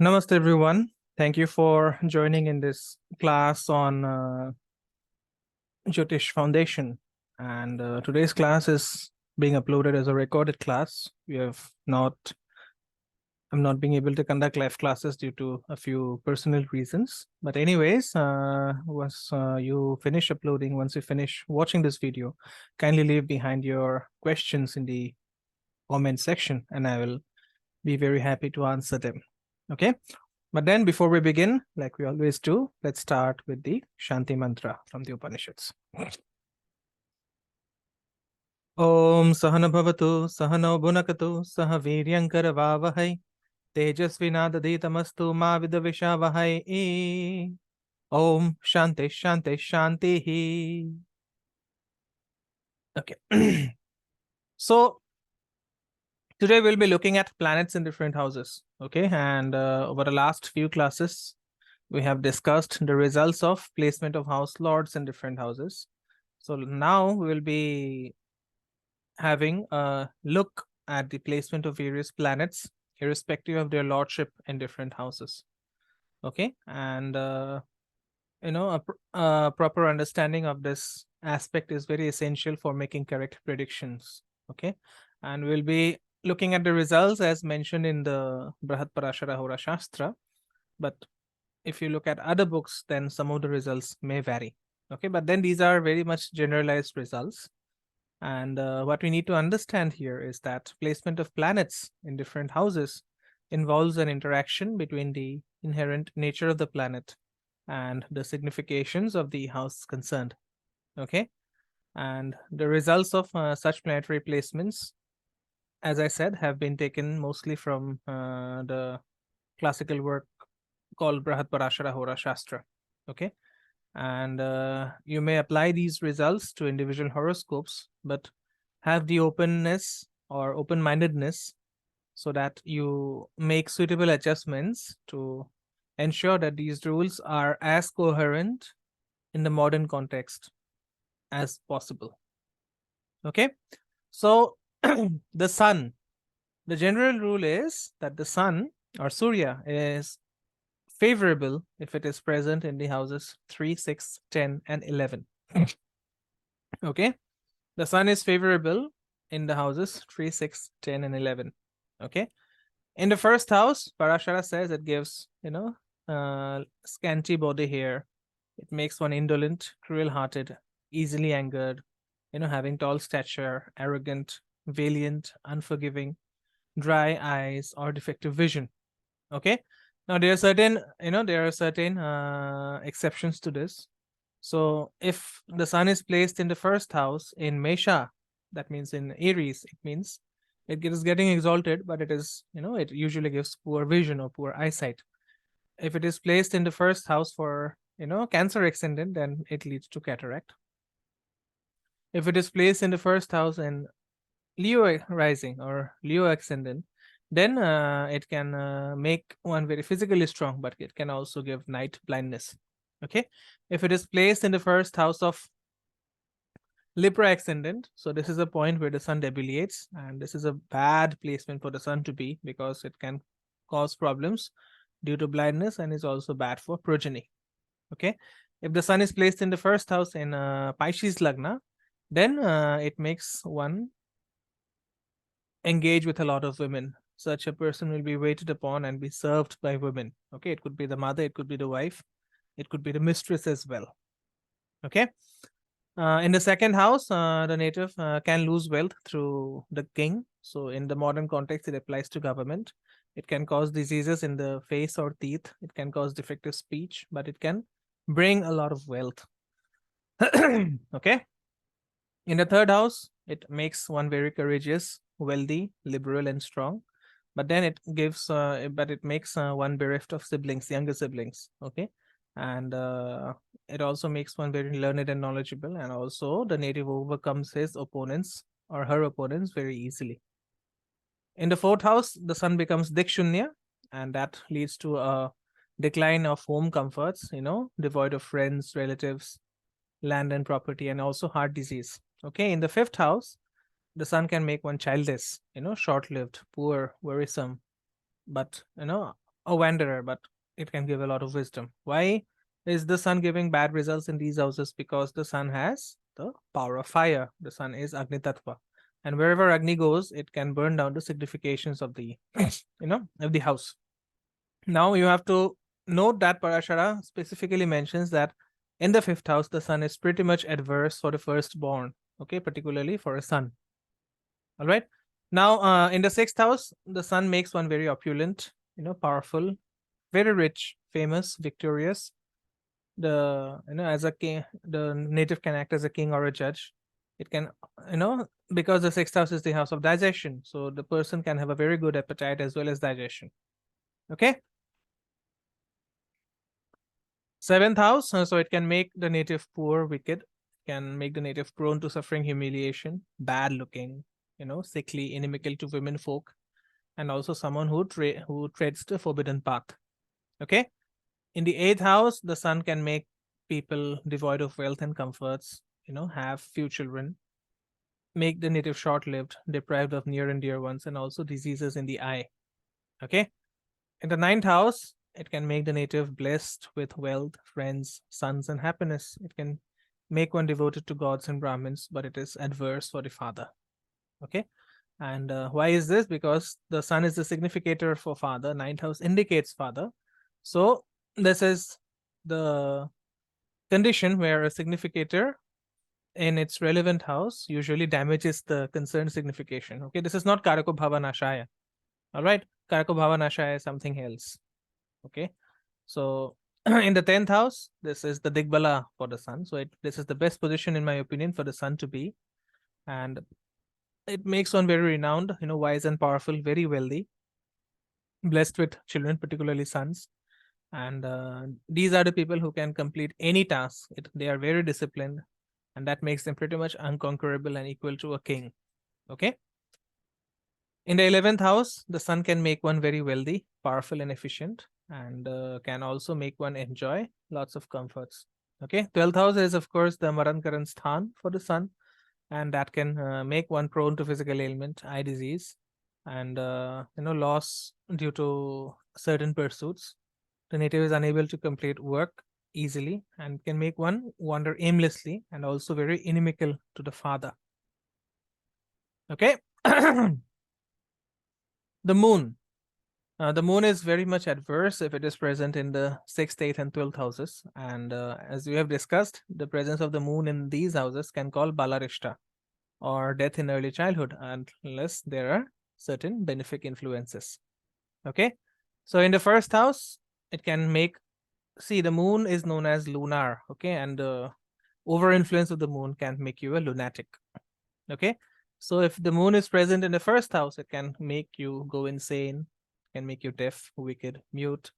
Namaste, everyone. Thank you for joining in this class on Jyotish Foundation. And today's class is being uploaded as a recorded class. I'm not being able to conduct live classes due to a few personal reasons. But anyways, once you finish watching this video, kindly leave behind your questions in the comment section, and I will be very happy to answer them. Okay. But then before we begin, like we always do, let's start with the Shanti Mantra from the Upanishads. Om Sahana Bhavatu, Sahano Bhunakatu, Saha Viryankara Vavahai, Tejasvinadaditamastu Ma Vidavishavahai. Om Shanti Shanti Shanti. Okay. So today we'll be looking at planets in different houses. Okay. And over the last few classes, we have discussed the results of placement of house lords in different houses. So now we will be having a look at the placement of various planets, irrespective of their lordship in different houses. Okay, and a proper understanding of this aspect is very essential for making correct predictions. Okay, and we'll be looking at the results as mentioned in the Brahat Parashara Hora Shastra, but if you look at other books, then some of the results may vary. Okay, but then these are very much generalized results. And what we need to understand here is that placement of planets in different houses involves an interaction between the inherent nature of the planet and the significations of the house concerned. Okay, and the results of such planetary placements, as I said, have been taken mostly from the classical work called Brahat Parashara Hora Shastra. Okay, and you may apply these results to individual horoscopes, but have the openness or open-mindedness so that you make suitable adjustments to ensure that these rules are as coherent in the modern context as possible. Okay, so the sun, the general rule is that the sun or Surya is favorable if it is present in the houses 3, 6, 10, and 11. Okay, the sun is favorable in the houses 3, 6, 10, and 11. Okay, in the first house, Parashara says it gives, scanty body hair. It makes one indolent, cruel-hearted, easily angered, having tall stature, arrogant, valiant, unforgiving, dry eyes, or defective vision. Okay, now there are certain exceptions to this. So if the sun is placed in the first house in Mesha, that means in Aries, it means it is getting exalted, but it is, it usually gives poor vision or poor eyesight. If it is placed in the first house for, Cancer ascendant, then it leads to cataract. If it is placed in the first house in Leo rising or Leo ascendant, then it can make one very physically strong, but it can also give night blindness. Okay, if it is placed in the first house of Libra ascendant, so this is a point where the sun debilitates, and this is a bad placement for the sun to be because it can cause problems due to blindness and is also bad for progeny. Okay, if the sun is placed in the first house in Pisces Lagna, then it makes one engage with a lot of women. Such a person will be waited upon and be served by women. Okay, it could be the mother, it could be the wife, it could be the mistress as well. Okay, in the second house, the native can lose wealth through the king. So in the modern context, it applies to government. It can cause diseases in the face or teeth. It can cause defective speech, but it can bring a lot of wealth. Okay, in the third house, it makes one very courageous, wealthy, liberal, and strong. But then it gives, it makes one bereft of siblings, younger siblings. Okay, and it also makes one very learned and knowledgeable, and also the native overcomes his opponents or her opponents very easily. In the fourth house, the sun becomes dikshunya, and that leads to a decline of home comforts, devoid of friends, relatives, land and property, and also heart disease. Okay, in the fifth house, the sun can make one childless, short-lived, poor, worrisome, but a wanderer, but it can give a lot of wisdom. Why is the sun giving bad results in these houses? Because the sun has the power of fire. The sun is Agni Tattva. And wherever Agni goes, it can burn down the significations of the, of the house. Now you have to note that Parashara specifically mentions that in the fifth house, the sun is pretty much adverse for the firstborn, okay, particularly for a son. All right. Now, in the sixth house, the sun makes one very opulent, powerful, very rich, famous, victorious. As a king, the native can act as a king or a judge. It can, because the sixth house is the house of digestion. So the person can have a very good appetite as well as digestion. Okay. Seventh house, so it can make the native poor, wicked, can make the native prone to suffering, humiliation, bad looking, sickly, inimical to women folk, and also someone who treads the forbidden path. Okay. In the eighth house, the sun can make people devoid of wealth and comforts, have few children, make the native short-lived, deprived of near and dear ones, and also diseases in the eye. Okay. In the ninth house, it can make the native blessed with wealth, friends, sons, and happiness. It can make one devoted to gods and Brahmins, but it is adverse for the father. Okay. And why is this? Because the sun is the significator for father. Ninth house indicates father. So this is the condition where a significator in its relevant house usually damages the concerned signification. Okay. This is not Karako Bhava Nashaya. All right. Karako Bhava Nashaya is something else. Okay. So in the 10th house, this is the Digbala for the sun. So this is the best position, in my opinion, for the sun to be. And it makes one very renowned, wise and powerful, very wealthy, blessed with children, particularly sons. And these are the people who can complete any task. They are very disciplined, and that makes them pretty much unconquerable and equal to a king. Okay. In the 11th house, the sun can make one very wealthy, powerful, and efficient, and can also make one enjoy lots of comforts. Okay. 12th house is, of course, the Marankaran Sthan for the sun, and that can make one prone to physical ailment, eye disease, and loss due to certain pursuits. The native is unable to complete work easily and can make one wander aimlessly and also very inimical to the father. Okay. The moon. The moon is very much adverse if it is present in the 6th, 8th, and 12th houses. And as we have discussed, the presence of the moon in these houses can call Balarishta, or death in early childhood, unless there are certain benefic influences. Okay. So in the first house, it can make, the moon is known as lunar. Okay. And the over influence of the moon can make you a lunatic. Okay. So if the moon is present in the first house, it can make you go insane, can make you deaf, wicked, mute,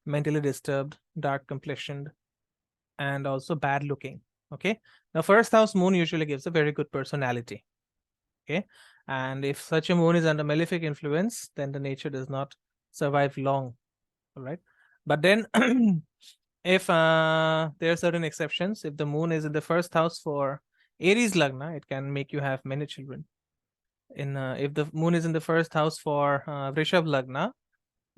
mentally disturbed, dark complexioned, and also bad looking. Okay. The first house moon usually gives a very good personality. Okay. And if such a moon is under malefic influence, then the nature does not survive long. All right. But then if there are certain exceptions, if the moon is in the first house for Aries Lagna, it can make you have many children. If the moon is in the first house for Vrishabh Lagna,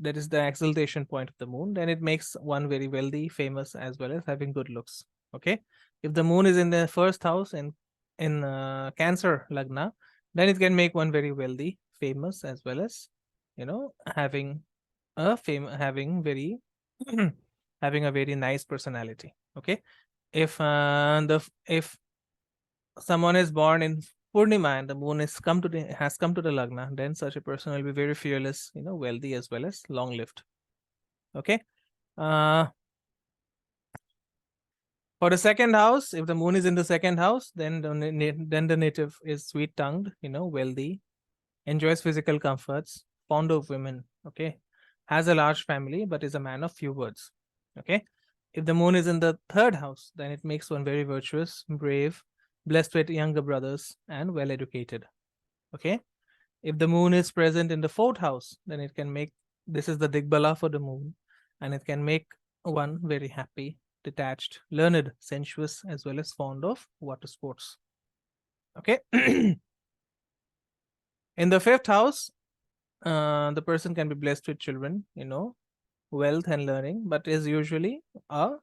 that is the exaltation point of the moon, then it makes one very wealthy, famous, as well as having good looks. Okay. If the moon is in the first house in Cancer Lagna, then it can make one very wealthy, famous, as well as having having very having a very nice personality. Okay. If someone is born in Purnima and the moon has come to the Lagna, then such a person will be very fearless, wealthy, as well as long lived. Okay. For the second house, if the moon is in the second house, then the native is sweet tongued, wealthy, enjoys physical comforts, fond of women. Okay. Has a large family, but is a man of few words. Okay. If the moon is in the third house, then it makes one very virtuous, brave, blessed with younger brothers, and well educated. Okay. If the moon is present in the fourth house, then it can make, this is the Digbala for the moon, and it can make one very happy, detached, learned, sensuous, as well as fond of water sports. Okay. In the fifth house, the person can be blessed with children, wealth and learning, but is usually but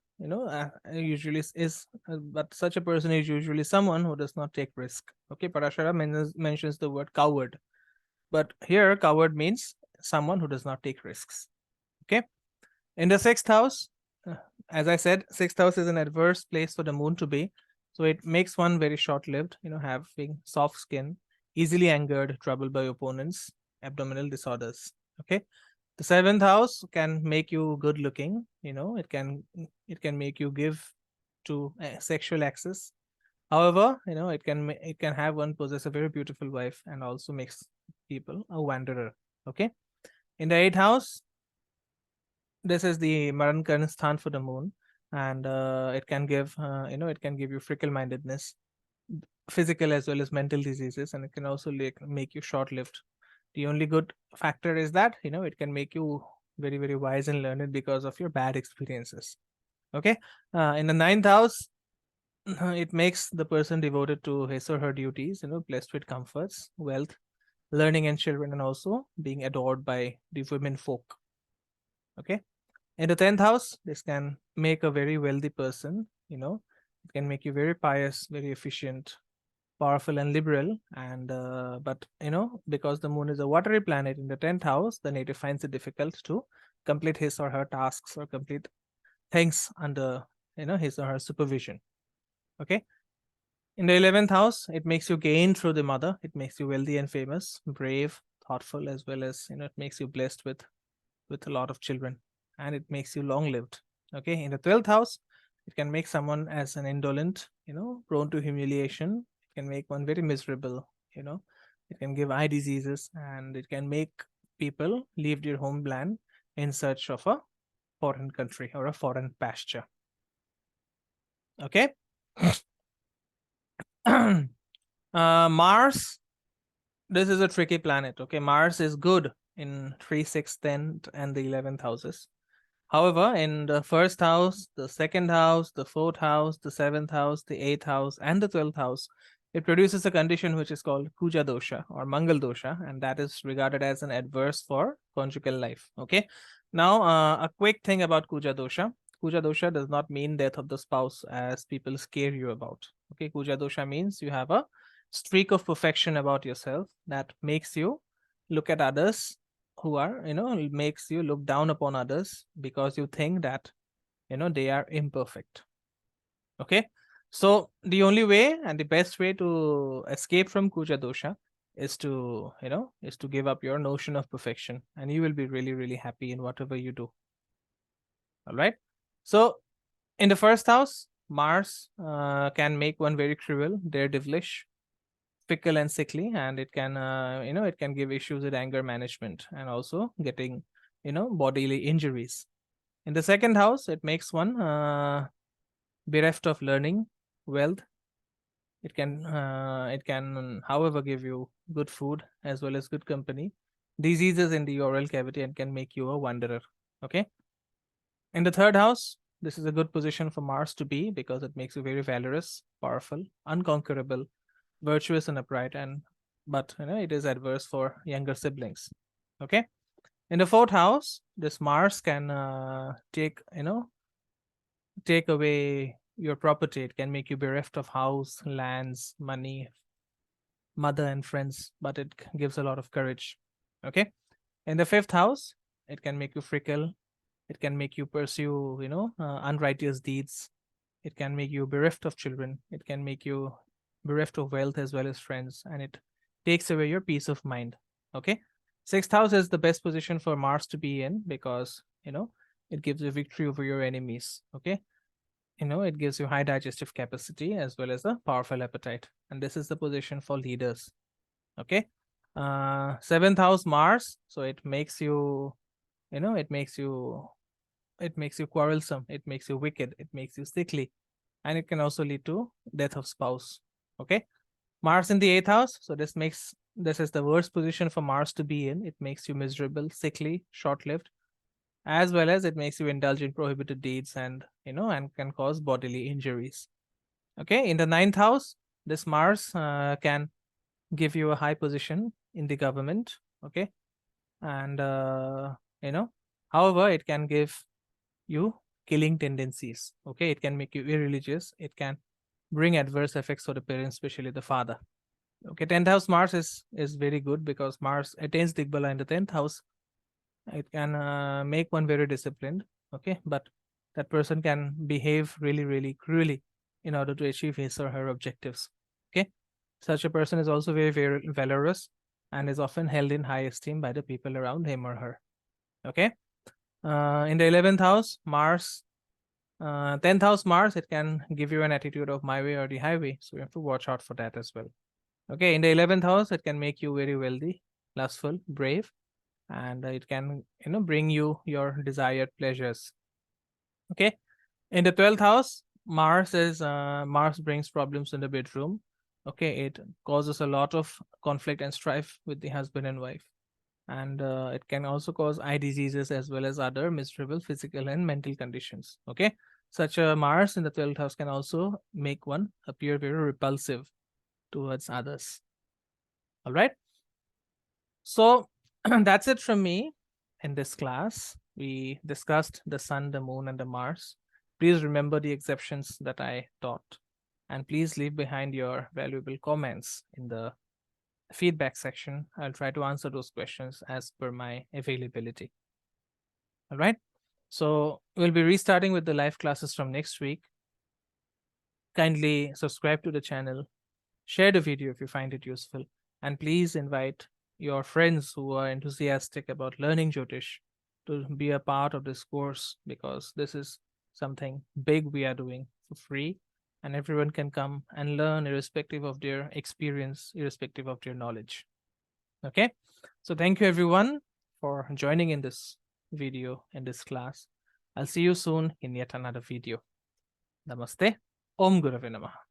such a person is usually someone who does not take risk. Okay, Parashara mentions the word coward, but here coward means someone who does not take risks. Okay, in the sixth house, as I said, sixth house is an adverse place for the moon to be, so it makes one very short-lived. Having soft skin, easily angered, troubled by opponents, abdominal disorders. Okay, the seventh house can make you good looking. It can make you give to sexual access. However, it can have one possess a very beautiful wife and also makes people a wanderer. Okay, in the eighth house, this is the Marankan sthan for the moon, and it can give you fickle mindedness, physical as well as mental diseases, and it can also make you short lived. The only good factor is that it can make you very, very wise and learned because of your bad experiences. Okay, in the ninth house, it makes the person devoted to his or her duties, blessed with comforts, wealth, learning, and children, and also being adored by the women folk. Okay, in the 10th house, this can make a very wealthy person. It can make you very pious, very efficient, powerful, and liberal. And but because the moon is a watery planet in the 10th house, the native finds it difficult to complete his or her tasks or complete things under his or her supervision. Okay. In the 11th house, it makes you gain through the mother. It makes you wealthy and famous, brave, thoughtful, as well as it makes you blessed with a lot of children, and it makes you long lived. Okay, in the 12th house, it can make someone as an indolent, prone to humiliation. It can make one very miserable. It can give eye diseases, and it can make people leave their homeland in search of a foreign country or a foreign pasture. Okay. Mars, this is a tricky planet. Okay, Mars is good in 3, 6, 10, and the 11th houses. However, in the first house, the second house, the fourth house, the seventh house, the eighth house, and the 12th house, it produces a condition which is called Kuja dosha or Mangal dosha, and that is regarded as an adverse for conjugal life. Okay. Now, a quick thing about Kuja dosha. Kuja dosha does not mean death of the spouse as people scare you about. Okay. Kuja dosha means you have a streak of perfection about yourself that makes you look at others who are makes you look down upon others because you think that they are imperfect. Okay, so the only way and the best way to escape from Kuja dosha is to give up your notion of perfection, and you will be really, really happy in whatever you do. All right, so in the first house, Mars can make one very cruel, daredevilish, fickle, and sickly, and it can it can give issues with anger management and also getting bodily injuries. In the second house, it makes one bereft of learning, wealth. It can however give you good food as well as good company, diseases in the oral cavity, and can make you a wanderer. Okay, in the third house, this is a good position for Mars to be because it makes you very valorous, powerful, unconquerable, virtuous, and upright, and but it is adverse for younger siblings. Okay, in the fourth house, this Mars can take away your property. It can make you bereft of house, lands, money, mother, and friends, but it gives a lot of courage. Okay, in the fifth house, it can make you fickle. It can make you pursue unrighteous deeds. It can make you bereft of children. It can make you bereft of wealth as well as friends, and it takes away your peace of mind. Okay, sixth house is the best position for Mars to be in because it gives you victory over your enemies. Okay, it gives you high digestive capacity as well as a powerful appetite, and this is the position for leaders. Okay, seventh house Mars, so it makes you quarrelsome, it makes you wicked, it makes you sickly, and it can also lead to death of spouse. Okay, Mars in the eighth house, so this is the worst position for Mars to be in. It makes you miserable, sickly, short-lived, as well as it makes you indulge in prohibited deeds and can cause bodily injuries. Okay, in the ninth house, this Mars can give you a high position in the government. Okay, and However, it can give you killing tendencies. Okay, it can make you irreligious. It can bring adverse effects for the parents, especially the father. Okay, 10th house Mars is very good because Mars attains Digbala in the 10th house. It can make one very disciplined. Okay, but that person can behave really, really cruelly in order to achieve his or her objectives. Okay, such a person is also very, very valorous and is often held in high esteem by the people around him or her. Okay, in the 11th house, Mars, 10th house Mars, it can give you an attitude of my way or the highway. So you have to watch out for that as well. Okay, in the 11th house, it can make you very wealthy, lustful, brave, and it can, bring you your desired pleasures. Okay, in the 12th house, Mars brings problems in the bedroom. Okay, it causes a lot of conflict and strife with the husband and wife, and it can also cause eye diseases as well as other miserable physical and mental conditions. Okay, such a Mars in the 12th house can also make one appear very repulsive towards others. All right, so that's it from me. In this class, we discussed the sun, the moon, and the Mars. Please remember the exceptions that I taught, and please leave behind your valuable comments in the feedback section. I'll try to answer those questions as per my availability. All right, so we'll be restarting with the live classes from next week. Kindly subscribe to the channel, share the video if you find it useful, and please invite your friends who are enthusiastic about learning jyotish to be a part of this course, because this is something big we are doing for free, and everyone can come and learn irrespective of their experience, irrespective of their knowledge. Okay, so thank you everyone for joining in this video, in this class. I'll see you soon in yet another video. Namaste. Om Gurave Namaha.